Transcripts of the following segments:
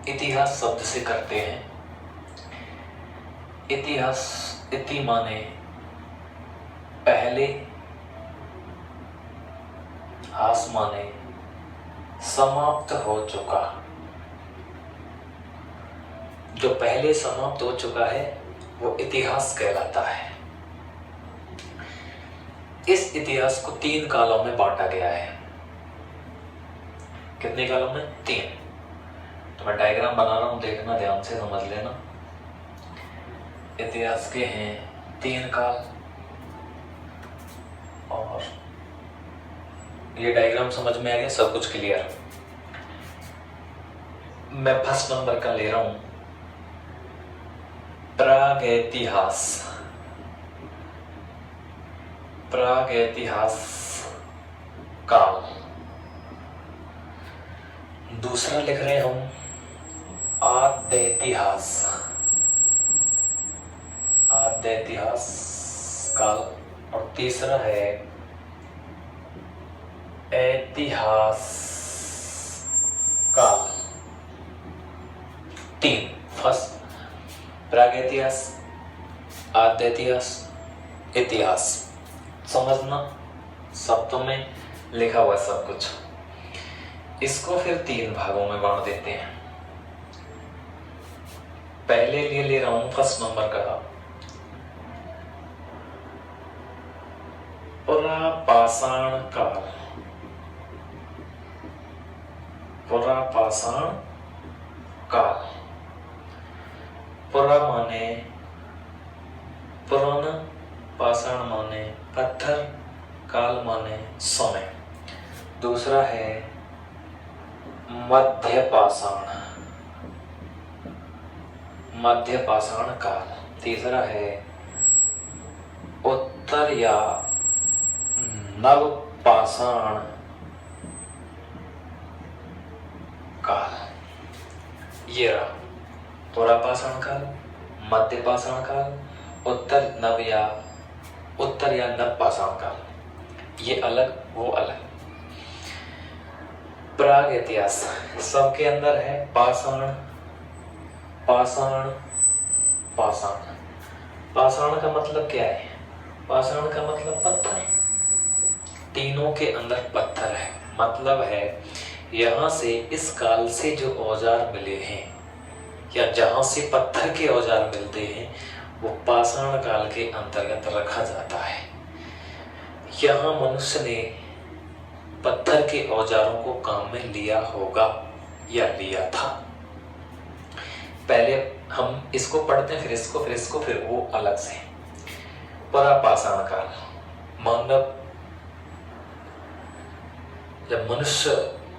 इतिहास शब्द से करते हैं। इतिहास, इति माने पहले, हास माने समाप्त हो चुका। जो पहले समाप्त हो चुका है वो इतिहास कहलाता है। इस इतिहास को 3 कालों में बांटा गया है। कितने कालों में? 3। तो मैं डायग्राम बना रहा हूं, देखना, ध्यान से समझ लेना। इतिहास के हैं 3 काल, और ये डायग्राम समझ में आ गया, सब कुछ क्लियर। मैं फर्स्ट नंबर का ले रहा हूं, प्रागैतिहास। प्रागैतिहास काल। दूसरा लिख रहे हैं हम आद्यैतिहास। आद्यैतिहास काल। और तीसरा है ऐतिहास काल। 3। फर्स्ट प्रागैतिहास, आद्यैतिहास, इतिहास। समझना, शब्दों में लिखा हुआ सब कुछ। इसको फिर 3 भागों में बांट देते हैं। पहले लिए ले रहा हूं फर्स्ट नंबर का पुरापाषाण काल। पुरापाषाण काल। पुरा माने पुराना, पाषाण माने पत्थर, काल माने समय। दूसरा है मध्य पाषाण। मध्य पाषाण काल। तीसरा है उत्तर या नव पाषाण काल। ये रहा पुरापाषाण काल, मध्य पाषाण काल, उत्तर या नव पाषाण काल। ये अलग, वो अलग। प्राग इतिहास सबके अंदर है पाषाण, पाषाण, पाषाण। पाषाण का मतलब क्या है? पाषाण का मतलब पत्थर। तीनों के अंदर पत्थर है। मतलब है यहां से, इस काल से जो औजार मिले हैं, या जहां से पत्थर के औजार मिलते हैं, वो पाषाण काल के अंतर्गत रखा जाता है। यहां मनुष्य ने पत्थर के औजारों को काम में लिया होगा या लिया था। पहले हम इसको पढ़ते हैं, फिर इसको, फिर वो अलग से। पुरापाषाण काल। मानव जब मनुष्य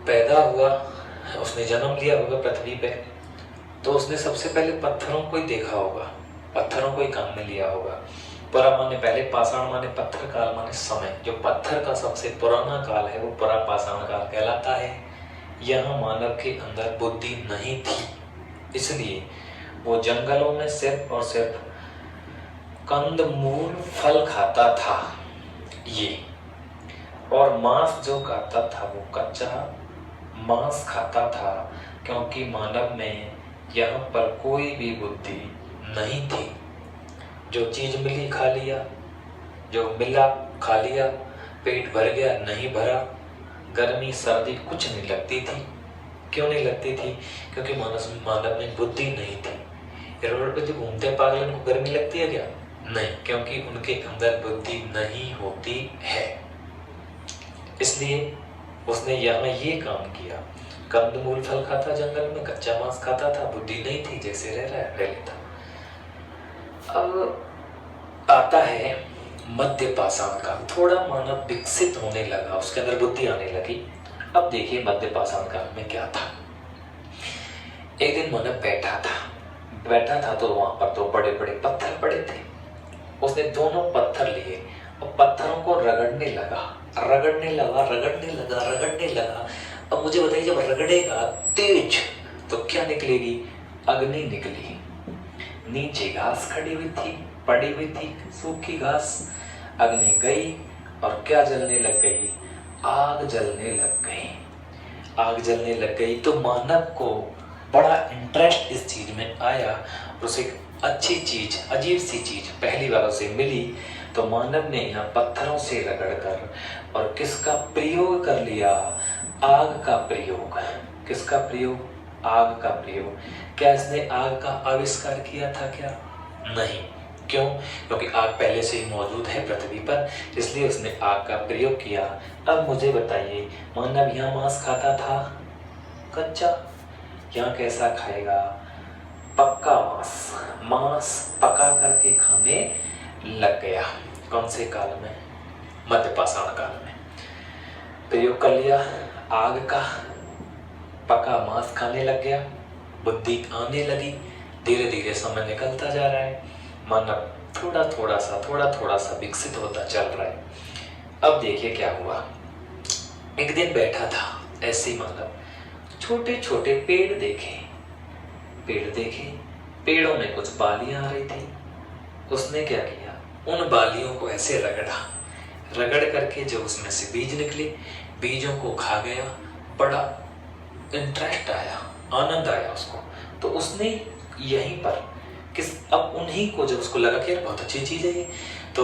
पैदा हुआ, उसने जन्म लिया होगा पृथ्वी पे, तो उसने सबसे पहले पत्थरों को ही देखा होगा, पत्थरों को ही काम में लिया होगा। पुरा माने पहले, पाषाण माने पत्थर, काल माने समय। जो पत्थर का सबसे पुराना काल है वो पुरापाषाण काल कहलाता है। यहाँ मानव के अंदर बुद्धि नहीं थी, इसलिए वो जंगलों में सिर्फ और सिर्फ कंदमूल फल खाता था ये, और मांस जो खाता था वो कच्चा मांस खाता था, क्योंकि मानव में यहाँ पर कोई भी बुद्धि नहीं थी। जो चीज मिली खा लिया, जो मिला खा लिया, पेट भर गया नहीं भरा, गर्मी सर्दी कुछ नहीं लगती थी। क्यों नहीं लगती थी? क्योंकि मानव में बुद्धि नहीं थी। रोड पे जो घूमते पागल, उनको गर्मी लगती है क्या? नहीं, क्योंकि उनके अंदर बुद्धि नहीं होती है। इसलिए उसने यहाँ ये काम किया, कंदमूल फल खाता, जंगल में कच्चा मांस खाता था, बुद्धि नहीं थी, जैसे रह रहा है रह लेता। अब आता है मध्य पाषाण काल। थोड़ा मानव विकसित होने लगा, उसके अंदर बुद्धि आने लगी। अब देखिए मध्य पाषाण काल में क्या था। एक दिन मानव बैठा था तो वहां पर तो बड़े बड़े पत्थर पड़े थे। उसने दोनों पत्थर लिए और पत्थरों को रगड़ने लगा। अब मुझे बताइए, जब रगड़ेगा तेज तो क्या निकलेगी? अग्नि निकली। नीचे घास खड़ी हुई थी, पड़ी हुई थी, सूखी घास। अग्नि गई और क्या जलने लग गई? आग जलने लग गई। आग जलने लग गई तो मानव को बड़ा इंटरेस्ट इस चीज़ में आया, उसे अच्छी चीज़, अजीब सी चीज़ पहली बार उसे मिली, तो मानव ने यहाँ पत्थरों से रगड़कर और किसका प्रयोग कर लिया, आग का प्रयोग। किसका प्रयोग, आग का प्रयोग। क्या इसने आग का आविष्कार किया था क्या? नहीं। क्यों? क्योंकि आग पहले से ही मौजूद है पृथ्वी पर, इसलिए उसने आग का प्रयोग किया। अब मुझे बताइए, मानव यहाँ मांस खाता था कच्चा, यहाँ कैसा खाएगा, पक्का मांस। मांस पका करके खाने लग गया। कौन से काल में? मध्य पाषाण काल में प्रयोग कर लिया आग का, पका मांस खाने लग गया, बुद्धि आने लगी। धीरे धीरे समय निकलता जा रहा है, मानव थोड़ा थोड़ा सा विकसित होता चल रहा है। अब देखिए क्या हुआ। एक दिन बैठा था ऐसे ही मानव, छोटे छोटे पेड़ देखे, पेड़ों में कुछ बालियां आ रही थी। उसने क्या किया, उन बालियों को ऐसे रगड़ करके जो उसमें से बीज निकले, बीजों को खा गया। बड़ा इंटरेस्ट आया, आनंद आया उसको। तो उसने यहीं पर अब उन्हीं को जब उसको लगा कि यार बहुत अच्छी चीज़ है ये, तो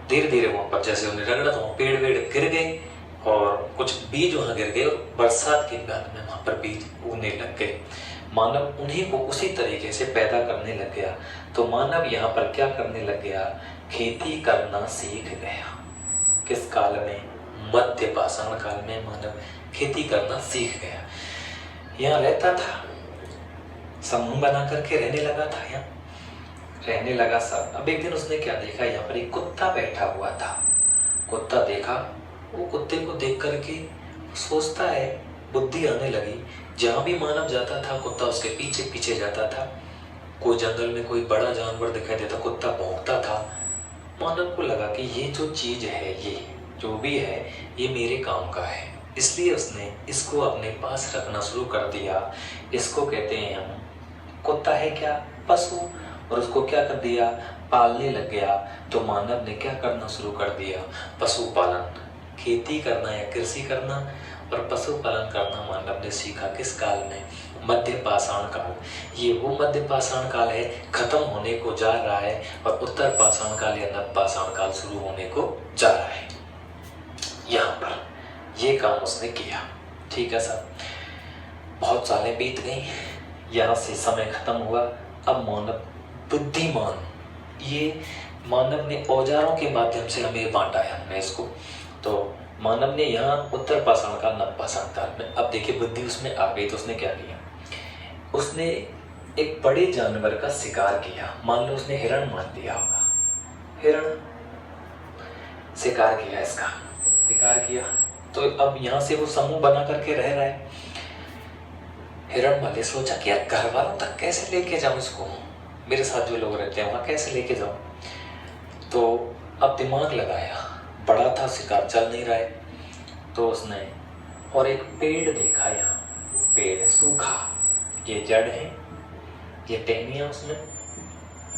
धीरे धीरे वहाँ पर जैसे उन्हें रगड़ा तो पेड़ गिर गए और कुछ बीज वहाँ गिर गए और बरसात के बाद में वहाँ पर बीज उगने लग गए। मानव उन्हीं को उसी तरीके से पैदा करने लग गया। तो मानव यहाँ पर क्या करने लग गया, खेती करना सीख गया। किस काल में? मध्य पाषाण काल में मानव खेती करना सीख गया। यहाँ रहता था, समूह बना करके रहने लगा था, यहाँ रहने लगा सब। अब एक दिन उसने क्या देखा, यहाँ पर एक कुत्ता बैठा हुआ था। कुत्ता देखा, वो कुत्ते को देख करके सोचता है, बुद्धि आने लगी। जहाँ भी मानव जाता था कुत्ता उसके पीछे पीछे जाता था। कोई जंगल में कोई बड़ा जानवर दिखाई देता, कुत्ता भौंकता था। मानव को लगा कि ये जो चीज़ है, ये जो भी है, ये मेरे काम का है, इसलिए उसने इसको अपने पास रखना शुरू कर दिया। इसको कहते हैं हम, कुत्ता है क्या, पशु, और उसको क्या कर दिया, पालने लग गया। तो मानव ने क्या करना शुरू कर दिया, पशुपालन, खेती करना या कृषि करना और पशुपालन करना मानव ने सीखा। किस काल में? मध्य पाषाण काल। ये वो मध्य पाषाण काल है, खत्म होने को जा रहा है, और उत्तर पाषाण काल या नव पाषाण काल शुरू होने को जा रहा है। यहाँ पर ये काम उसने किया। ठीक है सर, बहुत सालें बीत गई, यहाँ से समय खत्म हुआ। अब मानव बुद्धिमान, ये मानव ने औजारों के माध्यम से हमें बांटा है, हमने इसको। तो मानव ने यहाँ उत्तर पाषाण काल, नव पाषाण काल में, अब देखिए बुद्धि उसमें आ गई। तो उसने क्या किया, उसने एक बड़े जानवर का शिकार किया। मान लो उसने हिरण मार दिया होगा, हिरण शिकार किया, इसका शिकार किया। तो अब यहाँ से वो समूह बना करके रह रहा है। हिरण वाले सोचा कि यार घर वालों तक कैसे लेके जाऊं इसको, मेरे साथ जो लोग रहते हैं वहां कैसे लेके जाऊं। तो अब दिमाग लगाया, बड़ा था, शिकार चल नहीं रहा है। तो उसने और एक पेड़ देखा, यहाँ पेड़ सूखा, ये जड़ है, ये टहनियाँ उसमें,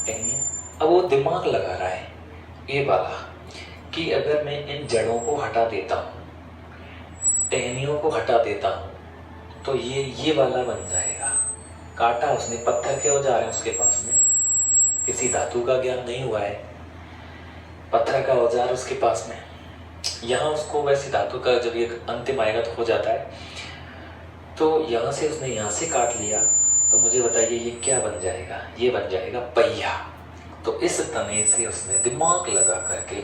टहनियाँ। अब वो दिमाग लगा रहा है ये वाला कि अगर मैं इन जड़ों को हटा देता हूँ, टहनियों को हटा देता हूँ, तो ये वाला बन जाएगा। काटा उसने, पत्थर के औजार है उसके पास में, किसी धातु का ज्ञान नहीं हुआ है, पत्थर का औजार उसके पास में। यहाँ उसको वैसे धातु का जब ये अंतिम आएगा तो हो जाता है। तो यहाँ से उसने यहाँ से काट लिया। तो मुझे बताइए ये क्या बन जाएगा, ये बन जाएगा पहिया। तो इस तने से उसने दिमाग लगा करके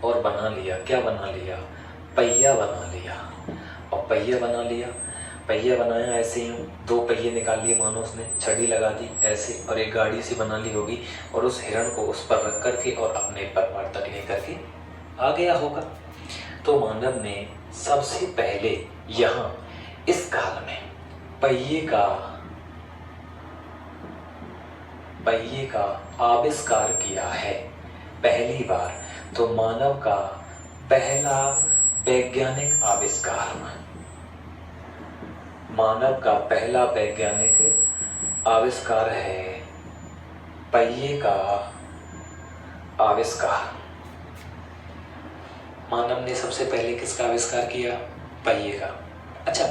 और बना लिया, क्या बना लिया, पहिया बना लिया। और पहिया बना लिया, पहिया बनाया ऐसे ही, दो पहिए निकाल लिए, मानो उसने छड़ी लगा दी ऐसे, और एक गाड़ी सी बना ली होगी, और उस हिरण को उस पर रख करके और अपने परिवार तक ले करके आ गया होगा। तो मानव ने सबसे पहले यहाँ इस काल में पहिए का आविष्कार किया है पहली बार। तो मानव का पहला वैज्ञानिक आविष्कार, मानव का पहला वैज्ञानिक आविष्कार है पहिए का आविष्कार। मानव ने सबसे पहले किसका आविष्कार किया, पहिए का। अच्छा,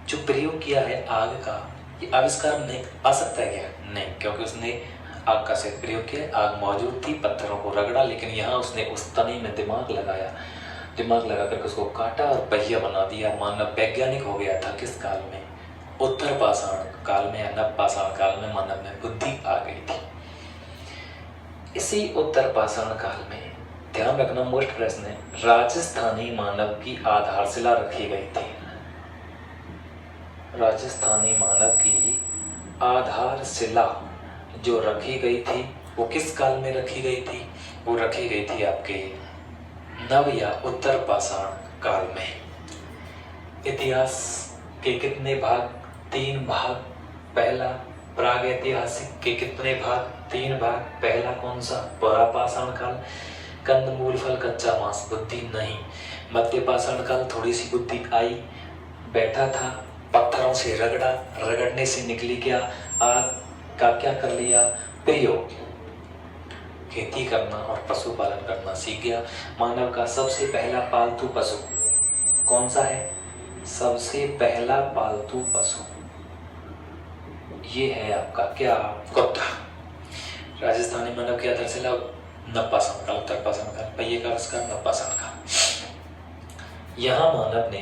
जो प्रयोग किया है आग का, ये आविष्कार नहीं आ सकता है क्या? नहीं, क्योंकि उसने आग का सिर्फ प्रयोग किया, आग मौजूद थी, पत्थरों को रगड़ा, लेकिन यहाँ उसने उस तने में दिमाग लगाया, दिमाग लगा करके उसको काटा और पहिया बना दिया। मानव वैज्ञानिक हो गया था किस काल में? उत्तर पाषाण काल में या नव पाषाण काल में मानव में बुद्धि आ गई थी। इसी उत्तर पाषाण काल में, ध्यान रखना मोस्ट प्रश्न है, राजस्थानी मानव की आधारशिला रखी गई थी। राजस्थानी मानव की आधारशिला जो रखी गई थी वो किस काल में रखी गई थी? वो रखी गई थी आपके नव या उत्तर पाषाण काल में। इतिहास के कितने भाग? 3 भाग। पहला प्रागैतिहासिक के कितने भाग? 3 भाग। पहला कौन सा? परापाषाण काल, कंद मूल फल कच्चा मांस, बुद्धि नहीं। मध्य पाषाण काल, थोड़ी सी बुद्धि आई, बैठा था, पत्थरों से रगड़ा, रगड़ने से निकली क्या? आग का क्या कर लिया? प्रयोग। खेती करना और पशुपालन करना सीख गया। मानव का सबसे पहला पालतू पशु कौन सा है? सबसे पहला पालतू पशु ये है आपका क्या? कुत्ता। राजस्थानी मानव की आधारशिला नवपाषाण काल, उत्तर पाषाण काल, पहिए का आविष्कार नवपाषाण काल। यहाँ मानव ने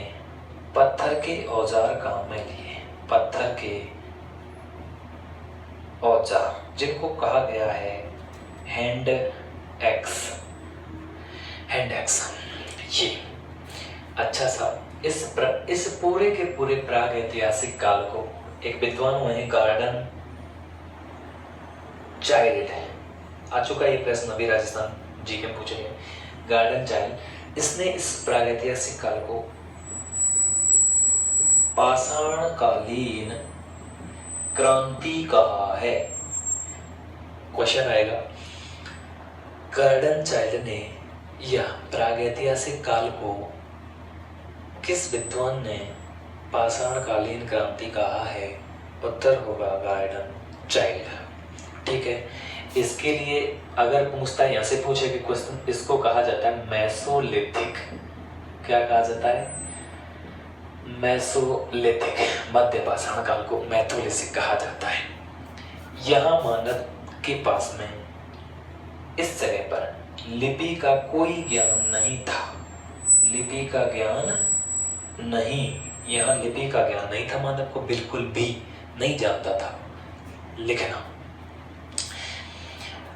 पत्थर के औजार काम में लिए। पत्थर के औजार जिनको कहा गया है हैंड एक्स। हैंड एक्स ये अच्छा सा इस पूरे के पूरे प्राग ऐतिहासिक काल को एक विद्वान हुए हैं गार्डन चाइल्ड। आ चुका ये प्रश्न अभी राजस्थान जी के पूछेंगे। गार्डन चाइल्ड, इसने इस प्राग ऐतिहासिक काल को पाषाणकालीन क्रांति कहा है। क्वेश्चन आएगा, गार्डन चाइल्ड ने यह प्रागैतिहासिक काल को किस विद्वान ने पाषाणकालीन क्रांति कहा है? उत्तर होगा गार्डन चाइल्ड। ठीक है, इसके लिए अगर पूछता है, यहाँ से पूछे कि क्वेश्चन, इसको कहा जाता है मेसोलिथिक। क्या कहा जाता है? मेसोलिथिक। मध्य पाषाण काल को मेसोलिथिक कहा जाता है। यहाँ मानव के पास में इस जगह पर लिपि का कोई ज्ञान नहीं था। लिपि का ज्ञान नहीं, यहाँ लिपि का ज्ञान नहीं था। मानव को बिल्कुल भी नहीं जानता था लिखना।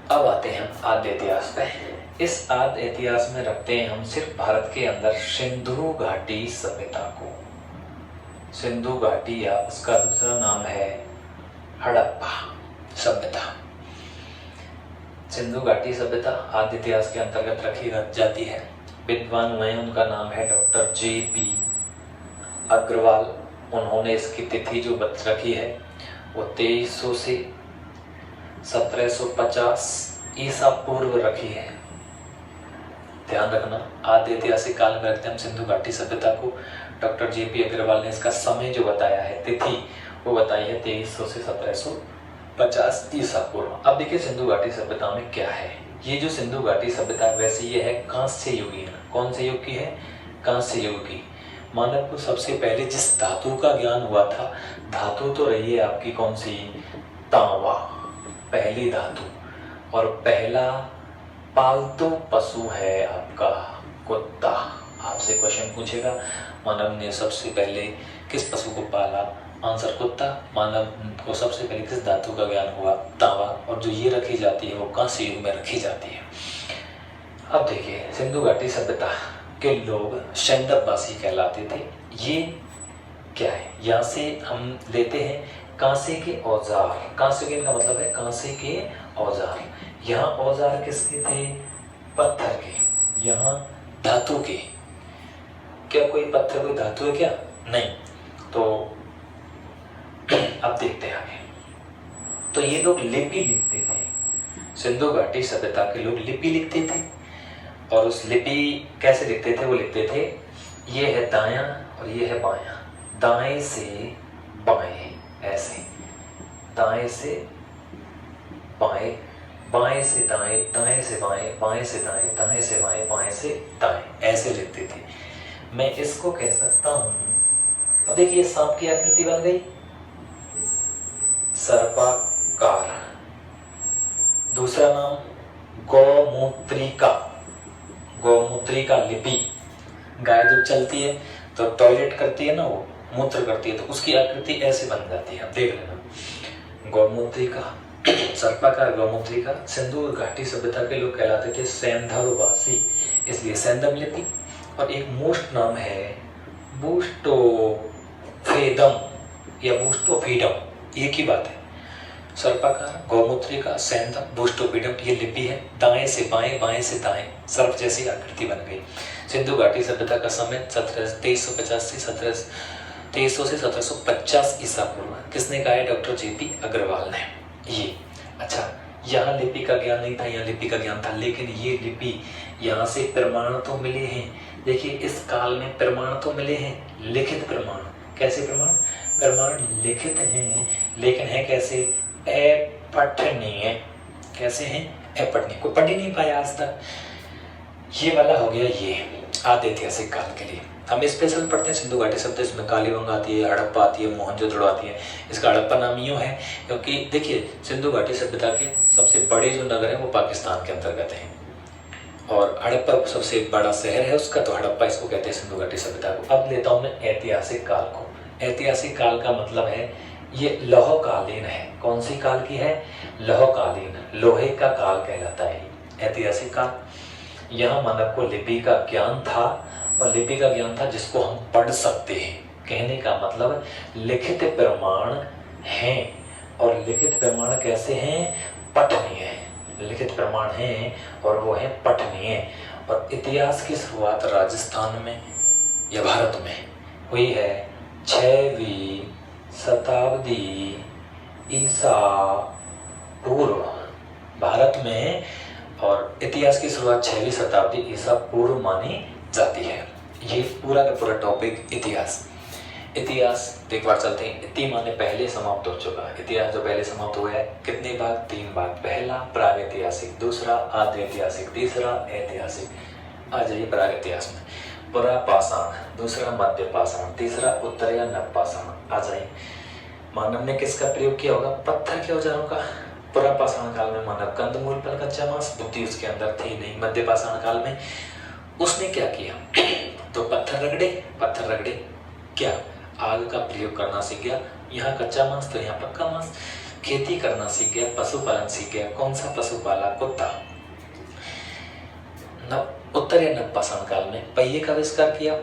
अब आते हैं हम आद्य इतिहास पे। इस आद्य इतिहास में रखते हैं हम सिर्फ भारत के अंदर सिंधु घाटी सभ्यता को। सिंधु घाटी या उसका दूसरा नाम है हड़प्पा सभ्यता। सिंधु घाटी सभ्यता आद्य इतिहास के अंतर्गत रखी जाती है। विद्वान हुए, उनका नाम है डॉक्टर J.P. अग्रवाल। उन्होंने इसकी तिथि जो बता रखी है वो 2300 से 1750 ईसा पूर्व रखी है। ध्यान रखना, आद्य ऐतिहासिक काल में रखते हैं हम सिंधु घाटी सभ्यता को। Doctor J.P. अग्रवाल ने इसका समय जो बताया है, तिथि, वो बताई है 2300 से 1750 ईसा पूर्व। अब देखिए सिंधु घाटी सभ्यता में क्या है। ये जो सिंधु घाटी सभ्यता है वैसे ये है कांस्य युगीन। कौन से युग की है? कांस्य युग की। मानव को सबसे पहले जिस धातु का ज्ञान हुआ था, धातु तो रही है आपकी कौन सी? तांबा, पहली धातु। और पहला पालतू पशु है आपका कुत्ता। आपसे क्वेश्चन पूछेगा मानव ने सबसे पहले किस पशु को पाला? आंसर कुत्ता। मानव को सबसे पहले किस धातु का ज्ञान हुआ? तांबा। और जो ये रखी जाती है वो कांस्य युग में रखी जाती है। अब देखिए सिंधु घाटी सभ्यता के लोग शैंदववासी कहलाते थे। ये क्या है? यहाँ से हम लेते हैं कांसे के औजार। कांसे के का मतलब है कांसे के औजार। यहाँ औजार किसके थे? पत्थर के। यहाँ धातु के। क्या कोई पत्थर कोई धातु है क्या? नहीं। तो अब देखते हैं आगे। तो ये लोग लिपि लिखते थे। सिंधु घाटी सभ्यता के लोग लिपि लिखते थे। और उस लिपि कैसे लिखते थे? वो लिखते थे, ये है दायां और ये है बायां, दाएं से बाएं, ऐसे दाएं से बाएं, बाएं से दाएं, दाएं से बाएं, बाएं से दाएं, दाएं से बाएं, बाएं से दाएं, ऐसे लिखते थे। मैं इसको कह सकता हूं, अब देखिए सांप की आकृति बन गई, सर्पाकार। दूसरा नाम गौमूत्रिका। गौमूत्रिका लिपि। गाय जब चलती है तो टॉयलेट करती है ना, वो मूत्र करती है, तो उसकी आकृति ऐसे बन जाती है, आप देख लेना। गौमूत्रिका, सर्पाकार गौमूत्रिका। सिंधु घाटी सभ्यता के लोग कहलाते थे सैंधववासी, इसलिए सैंधव लिपि। और एक मोस्ट नाम है बूस्टोफेदम या बूस्टोफीडम, एक ही बात है। सर्पाकार, गौमूत्रिका, सैंधव, बूस्टोफीडम, ये लिपि है। दाएं से बाएं, बाएं से दाएं, सर्प जैसी आकृति बन गई। सिंधु घाटी सभ्यता का समय 2300 से 1750 ईसा पूर्व। किसने कहा है? डॉक्टर JP अग्रवाल ने। ये अच्छा, यहाँ लिपि का ज्ञान नहीं था, यहाँ लिपि का ज्ञान था, लेकिन ये लिपि यहाँ से प्रमाण तो मिले हैं। देखिए इस काल में प्रमाण तो मिले हैं, लिखित प्रमाण। कैसे प्रमाण? प्रमाण लिखित हैं, लेकिन है कैसे? अपठनीय। कैसे हैं? अपठनीय, कोई पढ़ ही नहीं पाया आज तक। ये वाला हो गया ये आदि ऐतिहासिक काल के लिए। हम स्पेशल पढ़ते हैं सिंधु घाटी शब्द, इसमें कालीबंग आती है, हड़प्पा आती है, मोहनजोदड़ो आती है। इसका हड़प्पा नाम यूँ है क्योंकि देखिए सिंधु घाटी सभ्यता के सबसे बड़े जो नगर हैं वो पाकिस्तान के अंतर्गत हैं, और हड़प्पा सबसे बड़ा शहर है उसका, तो हड़प्पा इसको कहते हैं सिंधु घाटी सभ्यता को। अब लेता हूँ मैं ऐतिहासिक काल को। ऐतिहासिक काल का मतलब है ये लौहकालीन है। कौन सी काल की है? लौहकालीन, लोहे का काल कहलाता है ऐतिहासिक काल। यहाँ मानव को लिपि का ज्ञान था, और लिपि का ज्ञान था जिसको हम पढ़ सकते हैं। कहने का मतलब लिखित प्रमाण हैं, और लिखित प्रमाण कैसे हैं? पठनीय। लिखित प्रमाण हैं और वो है पठनीय। और इतिहास की शुरुआत राजस्थान में या भारत में हुई है 6वीं शताब्दी ईसा पूर्व, भारत में। और इतिहास की शुरुआत 6वीं शताब्दी ईसा पूर्व मानी जाती है। ये पूरा का पूरा टॉपिक इतिहास। इतिहास एक बार चलते हैं। इति माने पहले समाप्त हो चुका है। इतिहास जो पहले समाप्त हुआ है, कितने भाग? 3 भाग। पहला प्रागैतिहासिक, दूसरा आद्यैतिहासिक, तीसरा ऐतिहासिक। आ जाइए प्रागैतिहास में। पुरापाषाण, दूसरा मध्यपाषाण, तीसरा उत्तर या नवपाषाण। आ जाइए। मानव ने किसका प्रयोग किया होगा? पत्थर के औजारों का। पुरापाषाण काल में मानव कंदमूल पर कच्चा मांस, बुद्धि उसके अंदर थी नहीं। मध्यपाषाण काल में उसने क्या किया? तो पत्थर रगड़े क्या? आग का प्रयोग करना सीख गया। यहाँ कच्चा मांस तो यहाँ पक्का मांस। खेती करना सीख गया, पशुपालन सीख गया। कौन सा पशु पाला? कुत्ता। उत्तर या नवपाषाण काल में पहिए का आविष्कार किया।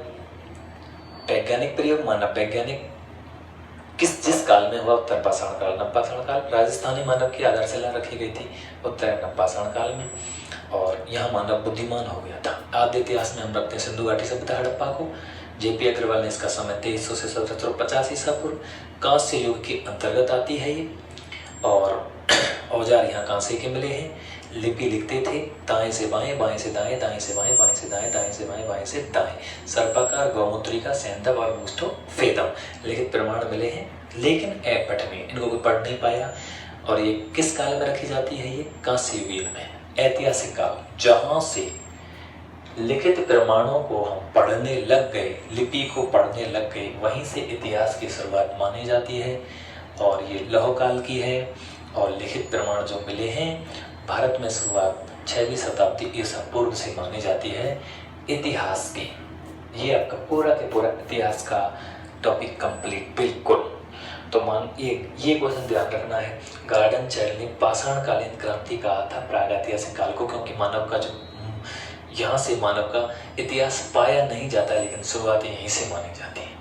वैज्ञानिक प्रयोग मानव वैज्ञानिक जिस काल में हुआ? उत्तर पाषाण काल, नवपाषाण काल। राजस्थानी मानव की आधारशिला रखी गई थी उत्तर नवपाषाण काल में, और यहाँ मानव बुद्धिमान हो गया था। आद्य इतिहास में हम रखते हैं सिंधु घाटी सभ्यता हड़प्पा को। JP अग्रवाल ने इसका समय 2300 से 1750 ईसा पूर्व। कांस्य युग के अंतर्गत आती है ये, और औजार यहाँ कांसे के मिले हैं। लिपि लिखते थे दाएं से बाएं, बाएं से दाएं, दाएं से बाएं, बाएं से दाएं, दाएं से बाएं, बाएं से दाएं। सर्पाकार, गौमूत्रिका, सैंधव और बूस्टोफेदम लिखित प्रमाण मिले हैं, लेकिन अपठनीय, इनको कोई पढ़ नहीं पाया। और ये किस काल में रखी जाती है? ये कांस्य युग में, ऐतिहासिक काल। जहां से लिखित प्रमाणों को हम पढ़ने लग गए, लिपि को पढ़ने लग गए, वहीं से इतिहास की शुरुआत मानी जाती है। और ये लौह काल की है, और लिखित प्रमाण जो मिले हैं भारत में शुरुआत 6वीं शताब्दी ईसा पूर्व से मानी जाती है इतिहास की। ये आपका पूरा के पूरा इतिहास का टॉपिक कंप्लीट बिल्कुल। तो ये क्वेश्चन ध्यान रखना है। गार्डन चाइल्ड ने पाषाणकालीन क्रांति कहा था प्रागैतिहासिक काल को, क्योंकि मानव का जो यहाँ से मानव का इतिहास पाया नहीं जाता, लेकिन शुरुआत यहीं से मानी जाती है।